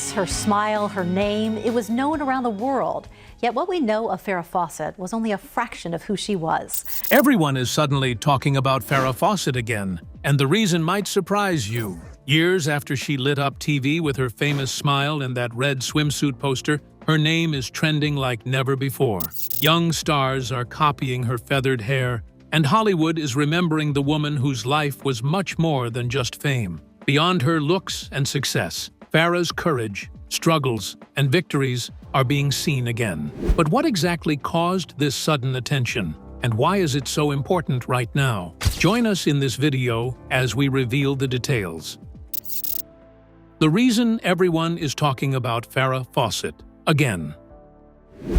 face, her smile, her name, it was known around the world. Yet what we know of Farrah Fawcett was only a fraction of who she was. Everyone is suddenly talking about Farrah Fawcett again, and the reason might surprise you. Years after she lit up TV with her famous smile and that red swimsuit poster, her name is trending like never before. Young stars are copying her feathered hair, and Hollywood is remembering the woman whose life was much more than just fame. Beyond her looks and success, Farrah's courage, struggles, and victories are being seen again. But what exactly caused this sudden attention, and why is it so important right now? Join us in this video as we reveal the details. The reason everyone is talking about Farrah Fawcett again.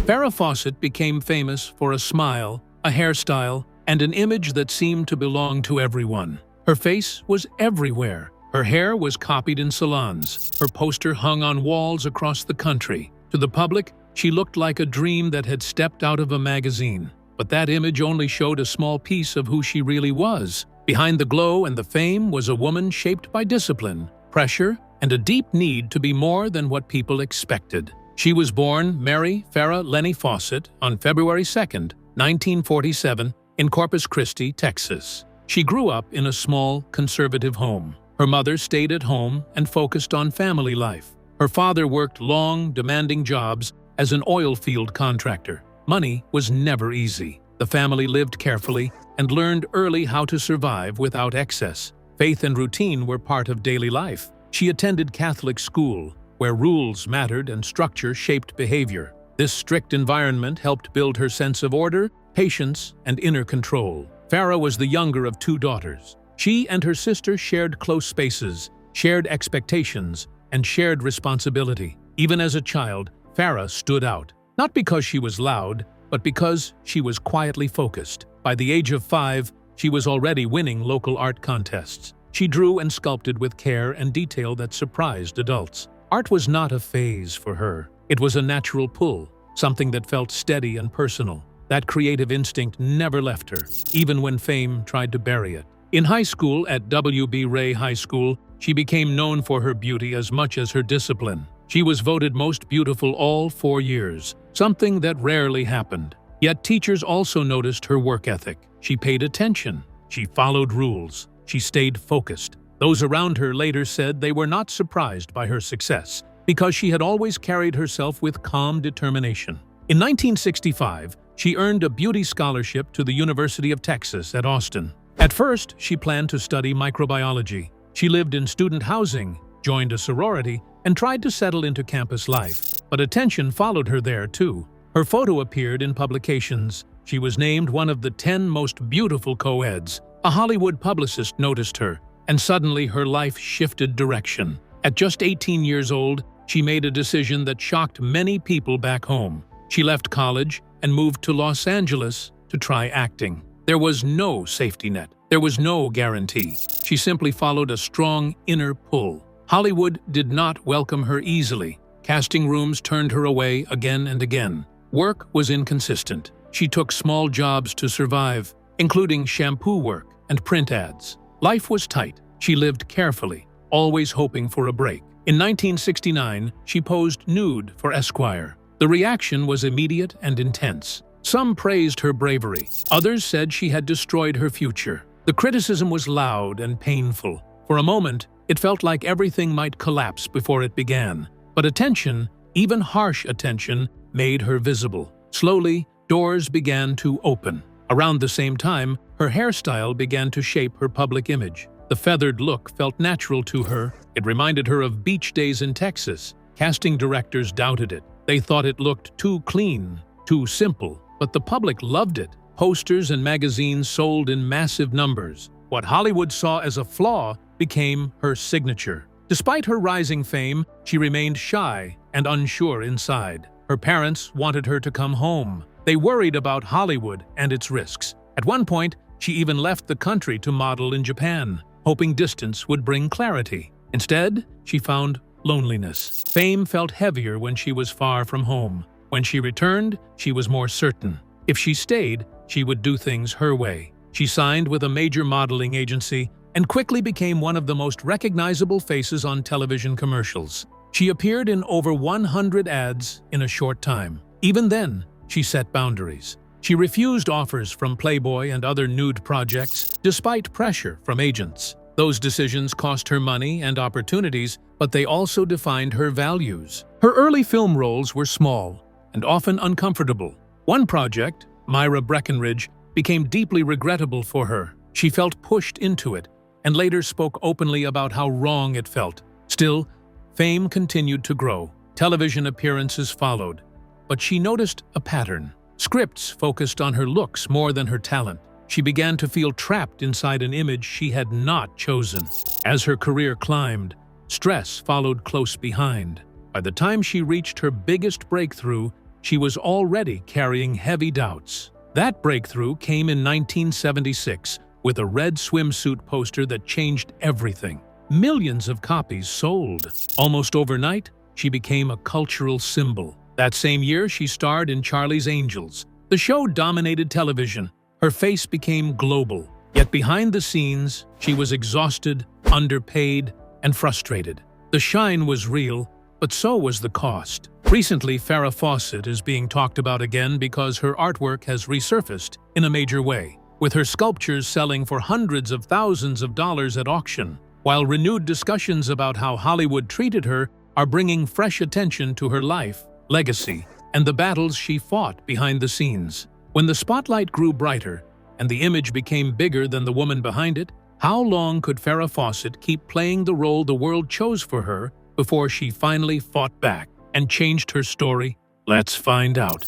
Farrah Fawcett became famous for a smile, a hairstyle, and an image that seemed to belong to everyone. Her face was everywhere. Her hair was copied in salons. Her poster hung on walls across the country. To the public, she looked like a dream that had stepped out of a magazine. But that image only showed a small piece of who she really was. Behind the glow and the fame was a woman shaped by discipline, pressure, and a deep need to be more than what people expected. She was born Mary Farrah Lenny Fawcett on February 2, 1947, in Corpus Christi, Texas. She grew up in a small, conservative home. Her mother stayed at home and focused on family life. Her father worked long, demanding jobs as an oil field contractor. Money was never easy. The family lived carefully and learned early how to survive without excess. Faith and routine were part of daily life. She attended Catholic school, where rules mattered and structure shaped behavior. This strict environment helped build her sense of order, patience, and inner control. Farrah was the younger of two daughters. She and her sister shared close spaces, shared expectations, and shared responsibility. Even as a child, Farrah stood out, not because she was loud, but because she was quietly focused. By the age of 5, she was already winning local art contests. She drew and sculpted with care and detail that surprised adults. Art was not a phase for her. It was a natural pull, something that felt steady and personal. That creative instinct never left her, even when fame tried to bury it. In high school at W.B. Ray High School, she became known for her beauty as much as her discipline. She was voted most beautiful all 4 years, something that rarely happened. Yet teachers also noticed her work ethic. She paid attention. She followed rules. She stayed focused. Those around her later said they were not surprised by her success, because she had always carried herself with calm determination. In 1965, she earned a beauty scholarship to the University of Texas at Austin. At first, she planned to study microbiology. She lived in student housing, joined a sorority, and tried to settle into campus life. But attention followed her there, too. Her photo appeared in publications. She was named one of the 10 most beautiful co-eds. A Hollywood publicist noticed her, and suddenly her life shifted direction. At just 18 years old, she made a decision that shocked many people back home. She left college and moved to Los Angeles to try acting. There was no safety net. There was no guarantee. She simply followed a strong inner pull. Hollywood did not welcome her easily. Casting rooms turned her away again and again. Work was inconsistent. She took small jobs to survive, including shampoo work and print ads. Life was tight. She lived carefully, always hoping for a break. In 1969, she posed nude for Esquire. The reaction was immediate and intense. Some praised her bravery. Others said she had destroyed her future. The criticism was loud and painful. For a moment, it felt like everything might collapse before it began. But attention, even harsh attention, made her visible. Slowly, doors began to open. Around the same time, her hairstyle began to shape her public image. The feathered look felt natural to her. It reminded her of beach days in Texas. Casting directors doubted it. They thought it looked too clean, too simple. But the public loved it. Posters and magazines sold in massive numbers. What Hollywood saw as a flaw became her signature. Despite her rising fame, she remained shy and unsure inside. Her parents wanted her to come home. They worried about Hollywood and its risks. At one point, she even left the country to model in Japan, hoping distance would bring clarity. Instead, she found loneliness. Fame felt heavier when she was far from home. When she returned, she was more certain. If she stayed, she would do things her way. She signed with a major modeling agency and quickly became one of the most recognizable faces on television commercials. She appeared in over 100 ads in a short time. Even then, she set boundaries. She refused offers from Playboy and other nude projects, despite pressure from agents. Those decisions cost her money and opportunities, but they also defined her values. Her early film roles were small and often uncomfortable. One project, Myra Breckenridge, became deeply regrettable for her. She felt pushed into it and later spoke openly about how wrong it felt. Still, fame continued to grow. Television appearances followed, but she noticed a pattern. Scripts focused on her looks more than her talent. She began to feel trapped inside an image she had not chosen. As her career climbed, stress followed close behind. By the time she reached her biggest breakthrough, she was already carrying heavy doubts. That breakthrough came in 1976 with a red swimsuit poster that changed everything. Millions of copies sold. Almost overnight, she became a cultural symbol. That same year, she starred in Charlie's Angels. The show dominated television. Her face became global. Yet behind the scenes, she was exhausted, underpaid, and frustrated. The shine was real, but so was the cost. Recently, Farrah Fawcett is being talked about again because her artwork has resurfaced in a major way, with her sculptures selling for hundreds of thousands of dollars at auction. While renewed discussions about how Hollywood treated her are bringing fresh attention to her life, legacy, and the battles she fought behind the scenes. When the spotlight grew brighter and the image became bigger than the woman behind it, how long could Farrah Fawcett keep playing the role the world chose for her before she finally fought back and changed her story? Let's find out.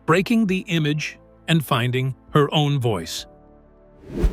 Breaking the image and finding her own voice.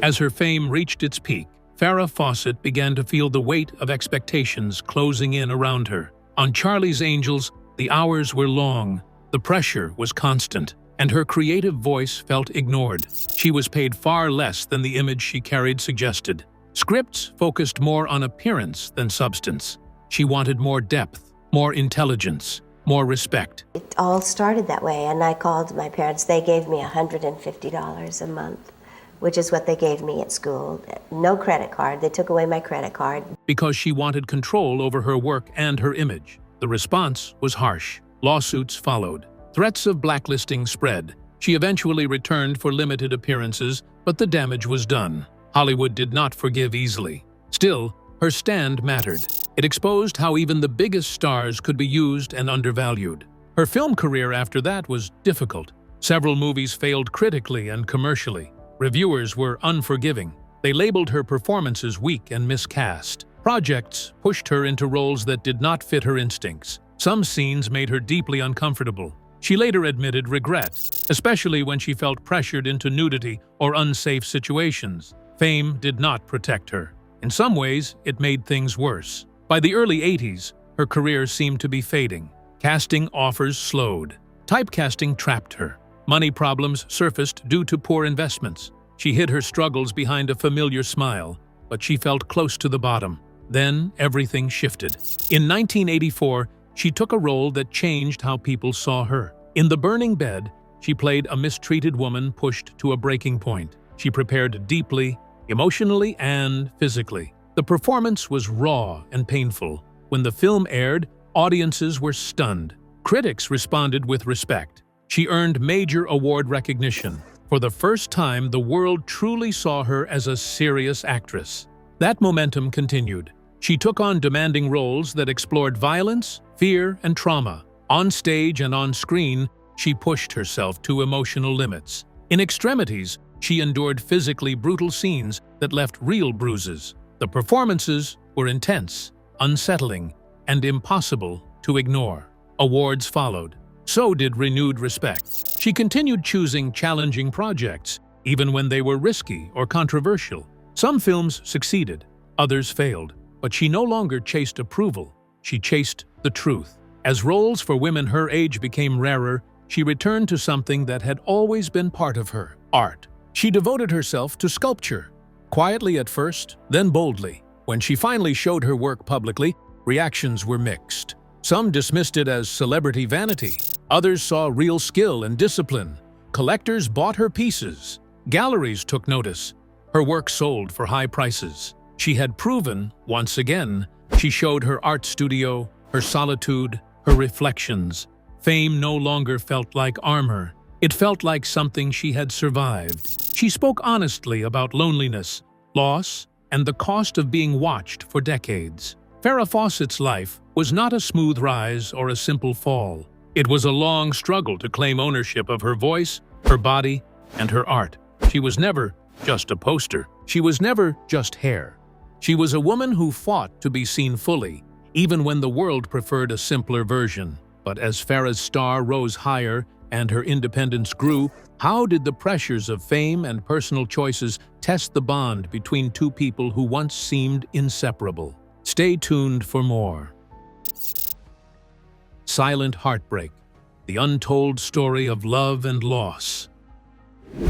As her fame reached its peak, Farrah Fawcett began to feel the weight of expectations closing in around her. On Charlie's Angels, the hours were long, the pressure was constant, and her creative voice felt ignored. She was paid far less than the image she carried suggested. Scripts focused more on appearance than substance. She wanted more depth, more intelligence, more respect. It all started that way, and I called my parents. They gave me $150 a month, which is what they gave me at school. No credit card. They took away my credit card. Because she wanted control over her work and her image. The response was harsh. Lawsuits followed. Threats of blacklisting spread. She eventually returned for limited appearances, but the damage was done. Hollywood did not forgive easily. Still, her stand mattered. It exposed how even the biggest stars could be used and undervalued. Her film career after that was difficult. Several movies failed critically and commercially. Reviewers were unforgiving. They labeled her performances weak and miscast. Projects pushed her into roles that did not fit her instincts. Some scenes made her deeply uncomfortable. She later admitted regret, especially when she felt pressured into nudity or unsafe situations. Fame did not protect her. In some ways, it made things worse. By the early 80s, her career seemed to be fading. Casting offers slowed. Typecasting trapped her. Money problems surfaced due to poor investments. She hid her struggles behind a familiar smile, but she felt close to the bottom. Then everything shifted. In 1984, she took a role that changed how people saw her. In The Burning Bed, she played a mistreated woman pushed to a breaking point. She prepared deeply, emotionally and physically. The performance was raw and painful. When the film aired, audiences were stunned. Critics responded with respect. She earned major award recognition. For the first time, the world truly saw her as a serious actress. That momentum continued. She took on demanding roles that explored violence, fear, and trauma. On stage and on screen, she pushed herself to emotional limits. In extremities, she endured physically brutal scenes that left real bruises. The performances were intense, unsettling, and impossible to ignore. Awards followed. So did renewed respect. She continued choosing challenging projects, even when they were risky or controversial. Some films succeeded, others failed, but she no longer chased approval. She chased the truth. As roles for women her age became rarer, she returned to something that had always been part of her: art. She devoted herself to sculpture, quietly at first, then boldly. When she finally showed her work publicly, reactions were mixed. Some dismissed it as celebrity vanity. Others saw real skill and discipline. Collectors bought her pieces. Galleries took notice. Her work sold for high prices. She had proven, once again, She showed her art studio, her solitude, her reflections. Fame no longer felt like armor. It felt like something she had survived. She spoke honestly about loneliness, loss, and the cost of being watched for decades. Farrah Fawcett's life was not a smooth rise or a simple fall. It was a long struggle to claim ownership of her voice, her body, and her art. She was never just a poster. She was never just hair. She was a woman who fought to be seen fully, even when the world preferred a simpler version. But as Farrah's star rose higher and her independence grew, how did the pressures of fame and personal choices test the bond between two people who once seemed inseparable? Stay tuned for more. Silent Heartbreak, the untold story of love and loss.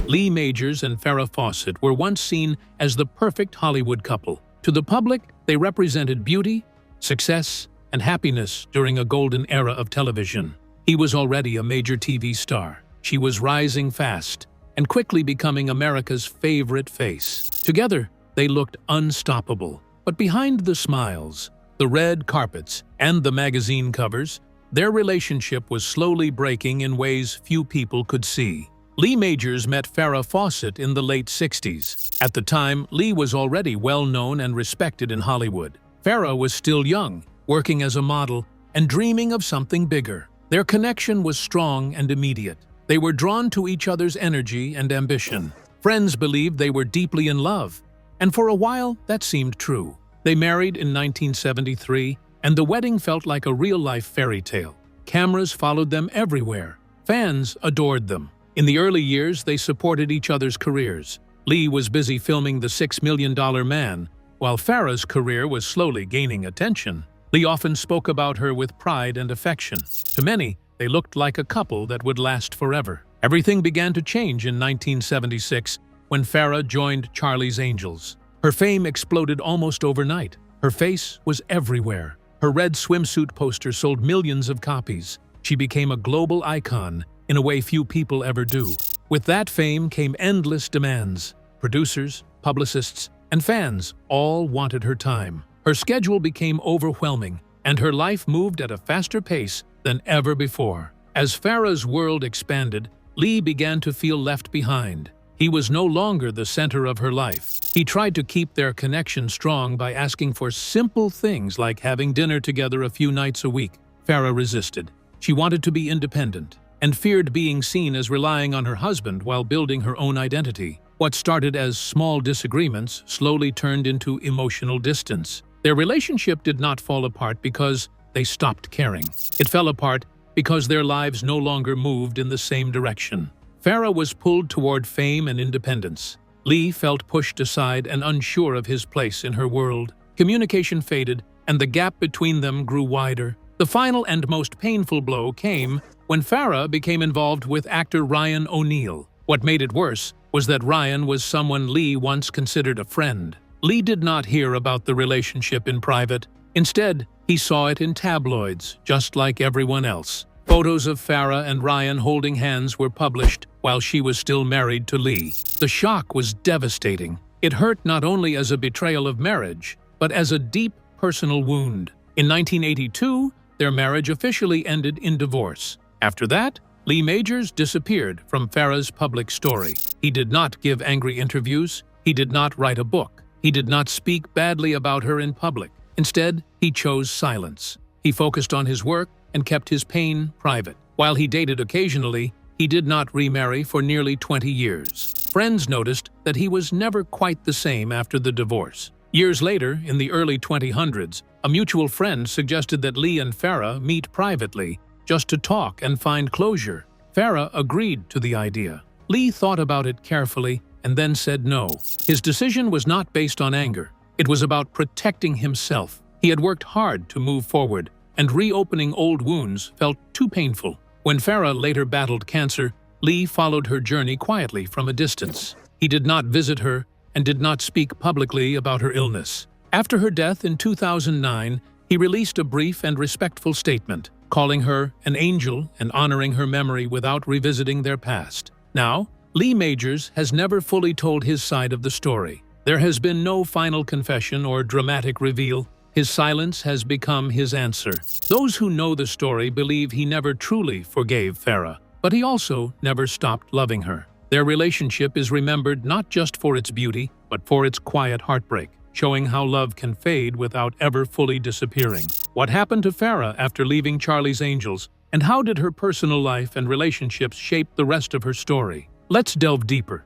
Lee Majors and Farrah Fawcett were once seen as the perfect Hollywood couple. To the public, they represented beauty, success, and happiness during a golden era of television. He was already a major TV star. She was rising fast and quickly becoming America's favorite face. Together, they looked unstoppable. But behind the smiles, the red carpets, and the magazine covers, their relationship was slowly breaking in ways few people could see. Lee Majors met Farrah Fawcett in the late 60s. At the time, Lee was already well-known and respected in Hollywood. Farrah was still young, working as a model, and dreaming of something bigger. Their connection was strong and immediate. They were drawn to each other's energy and ambition. Friends believed they were deeply in love, and for a while that seemed true. They married in 1973, and the wedding felt like a real-life fairy tale. Cameras followed them everywhere. Fans adored them. In the early years, they supported each other's careers. Lee was busy filming The $6 Million Man, while Farrah's career was slowly gaining attention. Lee often spoke about her with pride and affection. To many, they looked like a couple that would last forever. Everything began to change in 1976 when Farrah joined Charlie's Angels. Her fame exploded almost overnight. Her face was everywhere. Her red swimsuit poster sold millions of copies. She became a global icon in a way few people ever do. With that fame came endless demands. Producers, publicists, and fans all wanted her time. Her schedule became overwhelming, and her life moved at a faster pace than ever before. As Farrah's world expanded, Lee began to feel left behind. He was no longer the center of her life. He tried to keep their connection strong by asking for simple things like having dinner together a few nights a week. Farrah resisted. She wanted to be independent and feared being seen as relying on her husband while building her own identity. What started as small disagreements slowly turned into emotional distance. Their relationship did not fall apart because they stopped caring. It fell apart because their lives no longer moved in the same direction. Farrah was pulled toward fame and independence. Lee felt pushed aside and unsure of his place in her world. Communication faded, and the gap between them grew wider. The final and most painful blow came when Farrah became involved with actor Ryan O'Neal. What made it worse was that Ryan was someone Lee once considered a friend. Lee did not hear about the relationship in private. Instead, he saw it in tabloids, just like everyone else. Photos of Farrah and Ryan holding hands were published while she was still married to Lee. The shock was devastating. It hurt not only as a betrayal of marriage, but as a deep personal wound. In 1982, their marriage officially ended in divorce. After that, Lee Majors disappeared from Farrah's public story. He did not give angry interviews. He did not write a book. He did not speak badly about her in public. Instead, he chose silence. He focused on his work and kept his pain private. While he dated occasionally, he did not remarry for nearly 20 years. Friends noticed that he was never quite the same after the divorce. Years later, in the early 2000s, a mutual friend suggested that Lee and Farrah meet privately just to talk and find closure. Farrah agreed to the idea. Lee thought about it carefully and then said no. His decision was not based on anger. It was about protecting himself. He had worked hard to move forward, and reopening old wounds felt too painful. When Farrah later battled cancer, Lee followed her journey quietly from a distance. He did not visit her and did not speak publicly about her illness. After her death in 2009, he released a brief and respectful statement, calling her an angel and honoring her memory without revisiting their past. Now, Lee Majors has never fully told his side of the story. There has been no final confession or dramatic reveal. His silence has become his answer. Those who know the story believe he never truly forgave Farrah, but he also never stopped loving her. Their relationship is remembered not just for its beauty, but for its quiet heartbreak, showing how love can fade without ever fully disappearing. What happened to Farrah after leaving Charlie's Angels, and how did her personal life and relationships shape the rest of her story? Let's delve deeper.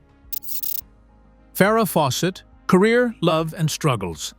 Farrah Fawcett, career, love, and struggles.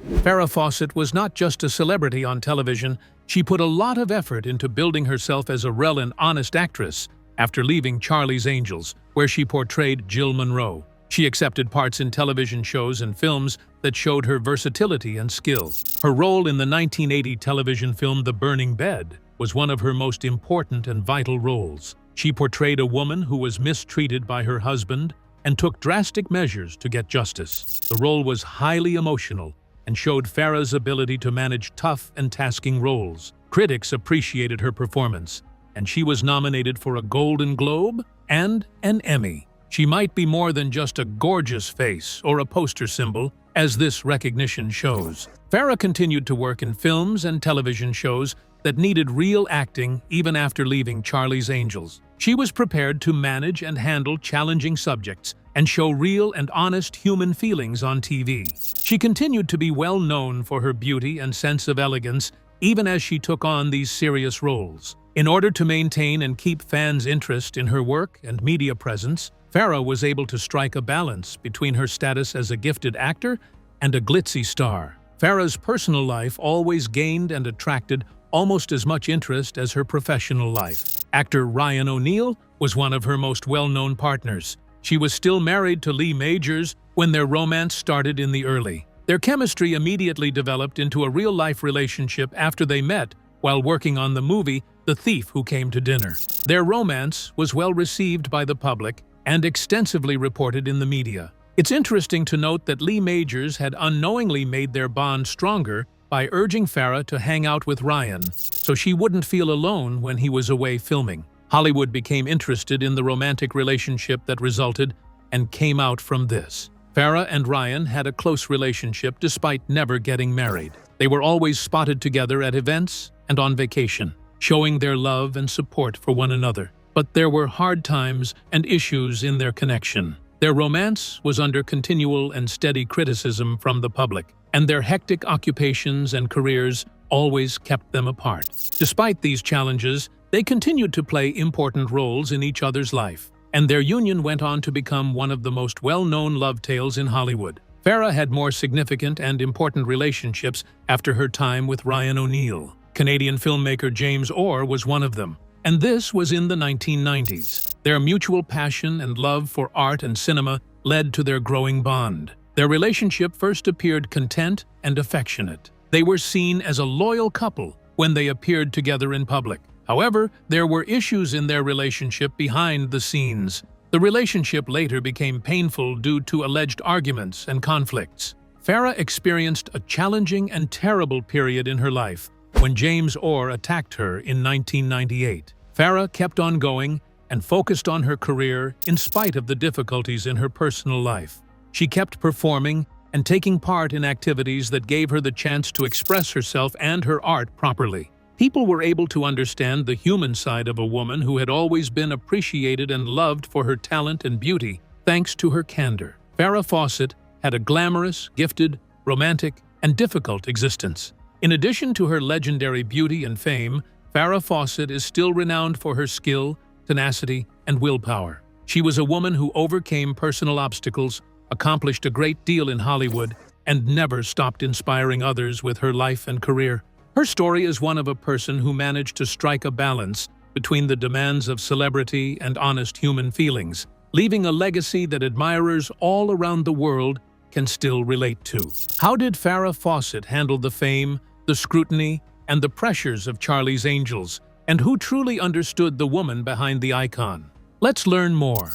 Farrah Fawcett was not just a celebrity on television, she put a lot of effort into building herself as a real and honest actress after leaving Charlie's Angels, where she portrayed Jill Monroe. She accepted parts in television shows and films that showed her versatility and skill. Her role in the 1980 television film The Burning Bed was one of her most important and vital roles. She portrayed a woman who was mistreated by her husband and took drastic measures to get justice. The role was highly emotional and showed Farrah's ability to manage tough and tasking roles. Critics appreciated her performance, and she was nominated for a Golden Globe and an Emmy. She might be more than just a gorgeous face or a poster symbol, as this recognition shows. Farrah continued to work in films and television shows that needed real acting even after leaving Charlie's Angels. She was prepared to manage and handle challenging subjects and show real and honest human feelings on TV. She continued to be well known for her beauty and sense of elegance even as she took on these serious roles. In order to maintain and keep fans' interest in her work and media presence, Farrah was able to strike a balance between her status as a gifted actor and a glitzy star. Farrah's personal life always gained and attracted almost as much interest as her professional life. Actor Ryan O'Neal was one of her most well-known partners. She was still married to Lee Majors when their romance started in the early. Their chemistry immediately developed into a real-life relationship after they met while working on the movie The Thief Who Came to Dinner. Their romance was well received by the public and extensively reported in the media. It's interesting to note that Lee Majors had unknowingly made their bond stronger by urging Farrah to hang out with Ryan, so she wouldn't feel alone when he was away filming. Hollywood became interested in the romantic relationship that resulted and came out from this. Farrah and Ryan had a close relationship despite never getting married. They were always spotted together at events and on vacation, showing their love and support for one another. But there were hard times and issues in their connection. Their romance was under continual and steady criticism from the public, and their hectic occupations and careers always kept them apart. Despite these challenges, they continued to play important roles in each other's life, and their union went on to become one of the most well-known love tales in Hollywood. Farrah had more significant and important relationships after her time with Ryan O'Neal. Canadian filmmaker James Orr was one of them, and this was in the 1990s. Their mutual passion and love for art and cinema led to their growing bond. Their relationship first appeared content and affectionate. They were seen as a loyal couple when they appeared together in public. However, there were issues in their relationship behind the scenes. The relationship later became painful due to alleged arguments and conflicts. Farrah experienced a challenging and terrible period in her life when James Orr attacked her in 1998. Farrah kept on going and focused on her career in spite of the difficulties in her personal life. She kept performing and taking part in activities that gave her the chance to express herself and her art properly. People were able to understand the human side of a woman who had always been appreciated and loved for her talent and beauty, thanks to her candor. Farrah Fawcett had a glamorous, gifted, romantic, and difficult existence. In addition to her legendary beauty and fame, Farrah Fawcett is still renowned for her skill, tenacity, and willpower. She was a woman who overcame personal obstacles, accomplished a great deal in Hollywood, and never stopped inspiring others with her life and career. Her story is one of a person who managed to strike a balance between the demands of celebrity and honest human feelings, leaving a legacy that admirers all around the world can still relate to. How did Farrah Fawcett handle the fame, the scrutiny, and the pressures of Charlie's Angels, and who truly understood the woman behind the icon? Let's learn more.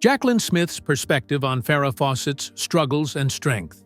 Jacqueline Smith's perspective on Farrah Fawcett's struggles and strength.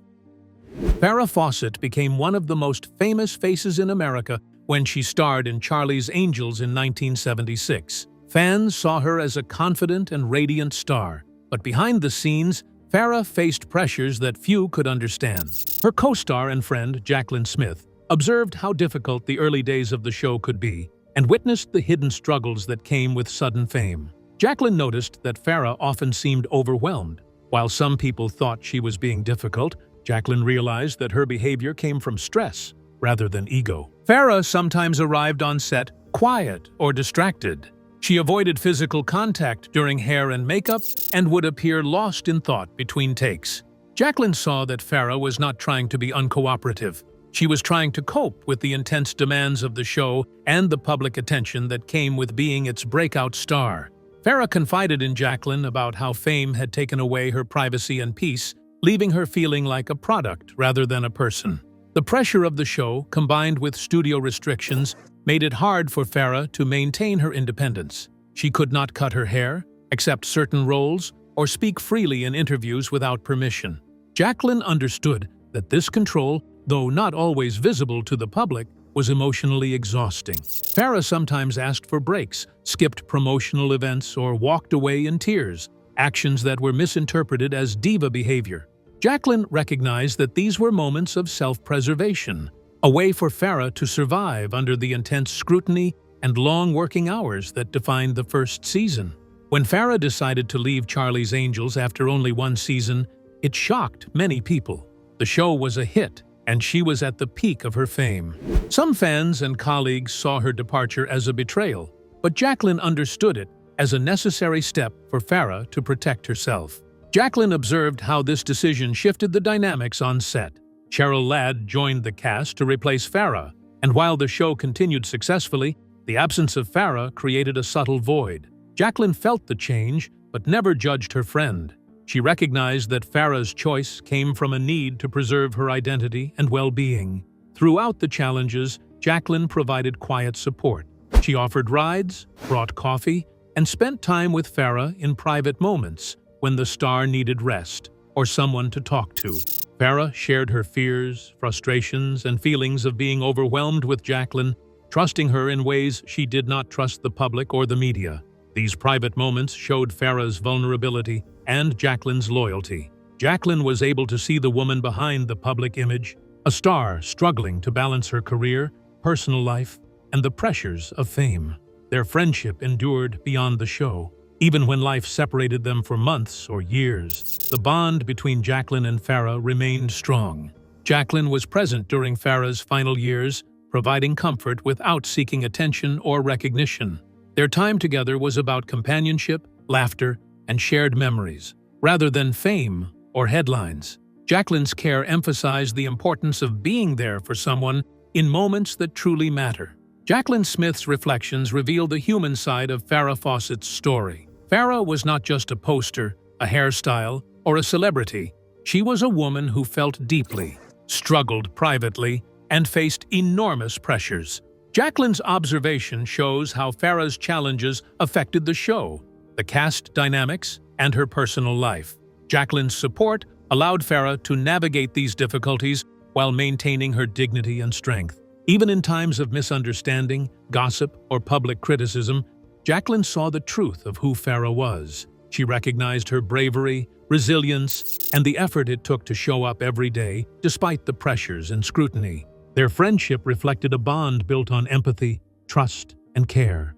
Farrah Fawcett became one of the most famous faces in America when she starred in Charlie's Angels in 1976. Fans saw her as a confident and radiant star, but behind the scenes, Farrah faced pressures that few could understand. Her co-star and friend, Jaclyn Smith, observed how difficult the early days of the show could be and witnessed the hidden struggles that came with sudden fame. Jaclyn noticed that Farrah often seemed overwhelmed. While some people thought she was being difficult, Jaclyn realized that her behavior came from stress rather than ego. Farrah sometimes arrived on set quiet or distracted. She avoided physical contact during hair and makeup and would appear lost in thought between takes. Jaclyn saw that Farrah was not trying to be uncooperative. She was trying to cope with the intense demands of the show and the public attention that came with being its breakout star. Farrah confided in Jaclyn about how fame had taken away her privacy and peace, leaving her feeling like a product rather than a person. The pressure of the show, combined with studio restrictions, made it hard for Farrah to maintain her independence. She could not cut her hair, accept certain roles, or speak freely in interviews without permission. Jaclyn understood that this control, though not always visible to the public, was emotionally exhausting. Farrah sometimes asked for breaks, skipped promotional events, or walked away in tears, actions that were misinterpreted as diva behavior. Jaclyn recognized that these were moments of self-preservation, a way for Farrah to survive under the intense scrutiny and long working hours that defined the first season. When Farrah decided to leave Charlie's Angels after only one season, it shocked many people. The show was a hit, and she was at the peak of her fame. Some fans and colleagues saw her departure as a betrayal, but Jaclyn understood it as a necessary step for Farrah to protect herself. Jaclyn observed how this decision shifted the dynamics on set. Cheryl Ladd joined the cast to replace Farrah, and while the show continued successfully, the absence of Farrah created a subtle void. Jaclyn felt the change, but never judged her friend. She recognized that Farrah's choice came from a need to preserve her identity and well-being. Throughout the challenges, Jaclyn provided quiet support. She offered rides, brought coffee, and spent time with Farrah in private moments when the star needed rest or someone to talk to. Farrah shared her fears, frustrations, and feelings of being overwhelmed with Jaclyn, trusting her in ways she did not trust the public or the media. These private moments showed Farrah's vulnerability and Jaclyn's loyalty. Jaclyn was able to see the woman behind the public image, a star struggling to balance her career, personal life, and the pressures of fame. Their friendship endured beyond the show. Even when life separated them for months or years, the bond between Jaclyn and Farrah remained strong. Jaclyn was present during Farrah's final years, providing comfort without seeking attention or recognition. Their time together was about companionship, laughter, and shared memories, rather than fame or headlines. Jaclyn's care emphasized the importance of being there for someone in moments that truly matter. Jaclyn Smith's reflections reveal the human side of Farrah Fawcett's story. Farrah was not just a poster, a hairstyle, or a celebrity. She was a woman who felt deeply, struggled privately, and faced enormous pressures. Jaclyn's observation shows how Farrah's challenges affected the show, the cast dynamics, and her personal life. Jaclyn's support allowed Farrah to navigate these difficulties while maintaining her dignity and strength. Even in times of misunderstanding, gossip, or public criticism, Jaclyn saw the truth of who Farrah was. She recognized her bravery, resilience, and the effort it took to show up every day, despite the pressures and scrutiny. Their friendship reflected a bond built on empathy, trust, and care,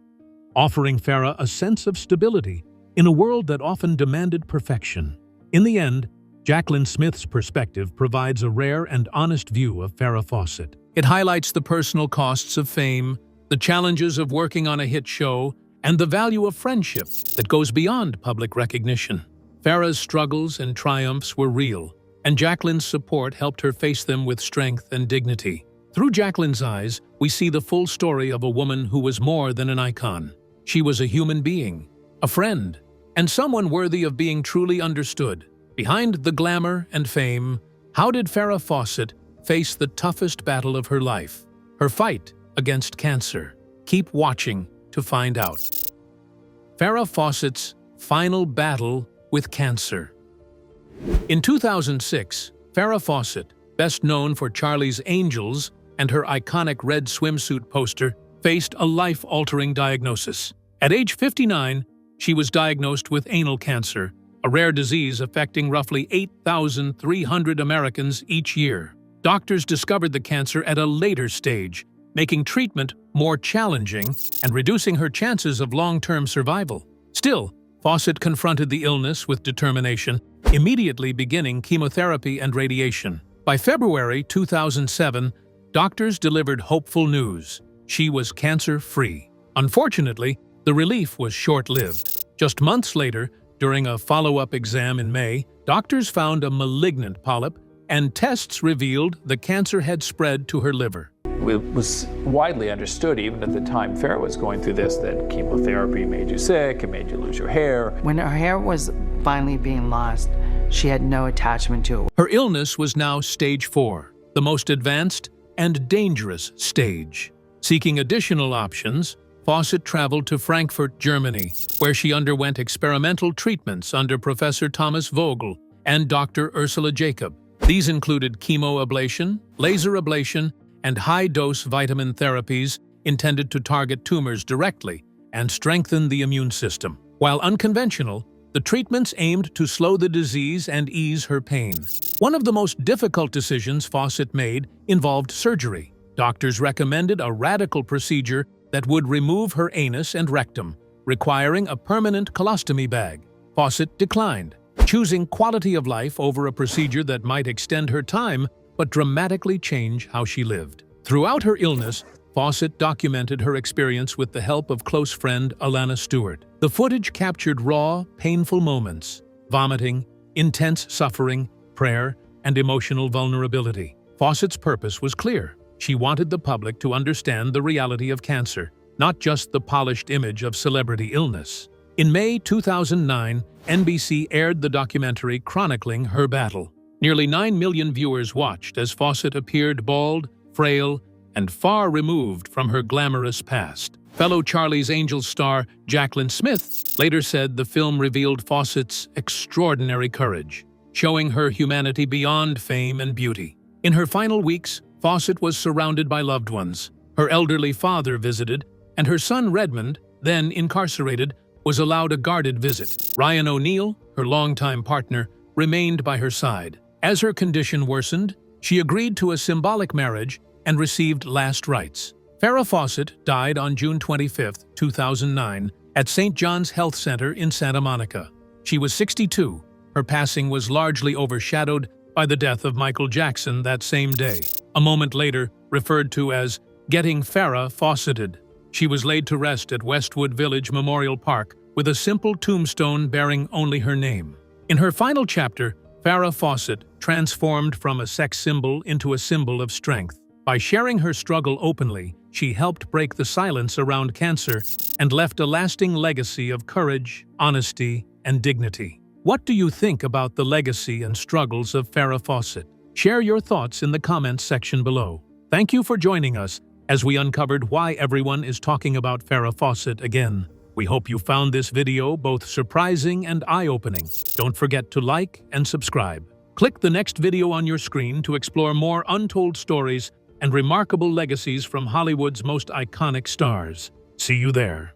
offering Farrah a sense of stability in a world that often demanded perfection. In the end, Jaclyn Smith's perspective provides a rare and honest view of Farrah Fawcett. It highlights the personal costs of fame, the challenges of working on a hit show, and the value of friendship that goes beyond public recognition. Farrah's struggles and triumphs were real, and Jaclyn's support helped her face them with strength and dignity. Through Jaclyn's eyes, we see the full story of a woman who was more than an icon. She was a human being, a friend, and someone worthy of being truly understood. Behind the glamour and fame, how did Farrah Fawcett face the toughest battle of her life? Her fight against cancer. Keep watching to find out. Farrah Fawcett's final battle with cancer. In 2006, Farrah Fawcett, best known for Charlie's Angels and her iconic red swimsuit poster, faced a life-altering diagnosis. At age 59, she was diagnosed with anal cancer, a rare disease affecting roughly 8,300 Americans each year. Doctors discovered the cancer at a later stage, making treatment more challenging and reducing her chances of long-term survival. Still, Fawcett confronted the illness with determination, immediately beginning chemotherapy and radiation. By February 2007, doctors delivered hopeful news. She was cancer-free. Unfortunately, the relief was short-lived. Just months later, during a follow-up exam in May, doctors found a malignant polyp, and tests revealed the cancer had spread to her liver. It was widely understood, even at the time Farrah was going through this, that chemotherapy made you sick, it made you lose your hair. When her hair was finally being lost, she had no attachment to it. Her illness was now stage 4, the most advanced and dangerous stage. Seeking additional options, Fawcett traveled to Frankfurt, Germany, where she underwent experimental treatments under Professor Thomas Vogel and Dr. Ursula Jacob. These included chemoablation, laser ablation, and high-dose vitamin therapies intended to target tumors directly and strengthen the immune system. While unconventional, the treatments aimed to slow the disease and ease her pain. One of the most difficult decisions Fawcett made involved surgery. Doctors recommended a radical procedure that would remove her anus and rectum, requiring a permanent colostomy bag. Fawcett declined, choosing quality of life over a procedure that might extend her time but dramatically change how she lived. Throughout her illness, Fawcett documented her experience with the help of close friend Alana Stewart. The footage captured raw, painful moments, vomiting, intense suffering, prayer, and emotional vulnerability. Fawcett's purpose was clear. She wanted the public to understand the reality of cancer, not just the polished image of celebrity illness. In May 2009, NBC aired the documentary chronicling her battle. Nearly 9 million viewers watched as Fawcett appeared bald, frail, and far removed from her glamorous past. Fellow Charlie's Angels star Jaclyn Smith later said the film revealed Fawcett's extraordinary courage, showing her humanity beyond fame and beauty. In her final weeks, Fawcett was surrounded by loved ones. Her elderly father visited, and her son Redmond, then incarcerated, was allowed a guarded visit. Ryan O'Neal, her longtime partner, remained by her side. As her condition worsened, she agreed to a symbolic marriage and received last rites. Farrah Fawcett died on June 25, 2009, at St. John's Health Center in Santa Monica. She was 62. Her passing was largely overshadowed by the death of Michael Jackson that same day, a moment later referred to as getting Farrah Fawcetted. She was laid to rest at Westwood Village Memorial Park with a simple tombstone bearing only her name. In her final chapter, Farrah Fawcett transformed from a sex symbol into a symbol of strength. By sharing her struggle openly, she helped break the silence around cancer and left a lasting legacy of courage, honesty, and dignity. What do you think about the legacy and struggles of Farrah Fawcett? Share your thoughts in the comments section below. Thank you for joining us as we uncovered why everyone is talking about Farrah Fawcett again. We hope you found this video both surprising and eye-opening. Don't forget to like and subscribe. Click the next video on your screen to explore more untold stories and remarkable legacies from Hollywood's most iconic stars. See you there.